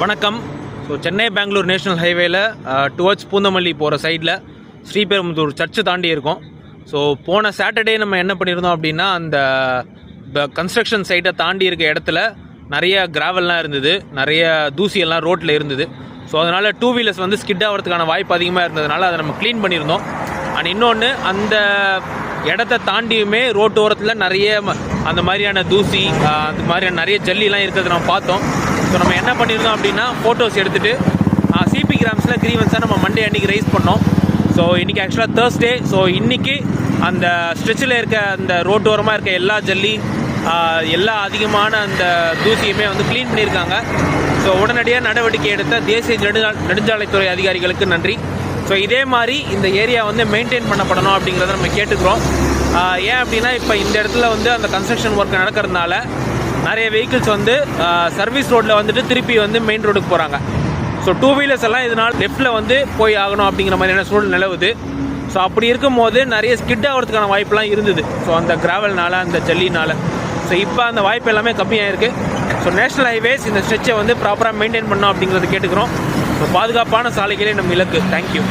வணக்கம். So Chennai Bangalore national ஹைவேல towards Poonamallee போகிற சைடில் ஸ்ரீபெரும்புதூர் சர்ச்சு தாண்டி இருக்கோம். ஸோ போன சாட்டர்டே நம்ம என்ன பண்ணியிருந்தோம் அப்படின்னா, அந்த கன்ஸ்ட்ரக்ஷன் சைட்டை தாண்டி இருக்க இடத்துல நிறைய கிராவல்லாம் இருந்தது, நிறைய தூசியெல்லாம் ரோட்டில் இருந்தது. ஸோ அதனால் டூ வீலர்ஸ் வந்து ஸ்கிட் ஆகிறதுக்கான வாய்ப்பு அதிகமாக இருந்ததுனால அதை நம்ம க்ளீன் பண்ணியிருந்தோம். அண்ட் இன்னொன்று, அந்த இடத்த தாண்டியுமே ரோட்டு ஓரத்தில் நிறைய அந்த மாதிரியான தூசி, அந்த மாதிரியான நிறைய ஜல்லிலாம் இருக்கிறது நம்ம பார்த்தோம். ஸோ நம்ம என்ன பண்ணியிருந்தோம் அப்படின்னா, ஃபோட்டோஸ் எடுத்துகிட்டு சிபி கிராம்ஸில் கிரீவன்ஸாக நம்ம மண்டே அன்றைக்கி ரைஸ் பண்ணோம். ஸோ இன்றைக்கி ஆக்சுவலாக தேர்ஸ்டே. ஸோ இன்றைக்கி அந்த ஸ்ட்ரெச்சில் இருக்க அந்த ரோட்டோரமாக இருக்க எல்லா ஜல்லி, எல்லா அதிகமான அந்த தூசியுமே வந்து க்ளீன் பண்ணியிருக்காங்க. ஸோ உடனடியாக நடவடிக்கை எடுத்த தேசிய நெடுஞ்சாலைத்துறை அதிகாரிகளுக்கு நன்றி. ஸோ இதே மாதிரி இந்த ஏரியா வந்து மெயின்டைன் பண்ணப்படணும் அப்படிங்கிறத நம்ம கேட்டுக்கிறோம். ஏன் அப்படின்னா, இப்போ இந்த இடத்துல வந்து அந்த கன்ஸ்ட்ரக்ஷன் ஒர்க் நடக்கிறதுனால நிறைய வெஹிக்கிள்ஸ் வந்து சர்வீஸ் ரோட்டில் வந்துட்டு திருப்பி வந்து மெயின் ரோடுக்கு போகிறாங்க. ஸோ டூ வீலர்ஸ் எல்லாம் இதனால் லெஃப்ட்டில் வந்து போய் ஆகணும் அப்படிங்கிற மாதிரியான சூழல் நிலவுது. ஸோ அப்படி இருக்கும்போது நிறைய ஸ்கிட் ஆகிறதுக்கான வாய்ப்பெலாம் இருந்தது. ஸோ அந்த கிராவல்னால, அந்த ஜல்லினால். ஸோ இப்போ அந்த வாய்ப்பு எல்லாமே கம்மியாக இருக்குது. ஸோ நேஷனல் ஹைவேஸ் இந்த ஸ்ட்ரெச்சை வந்து ப்ராப்பராக மெயின்டைன் பண்ணோம் அப்படிங்கிறத கேட்டுக்கிறோம். ஸோ பாதுகாப்பான சாலைகளே நம்ம இலக்கு. தேங்க்யூ.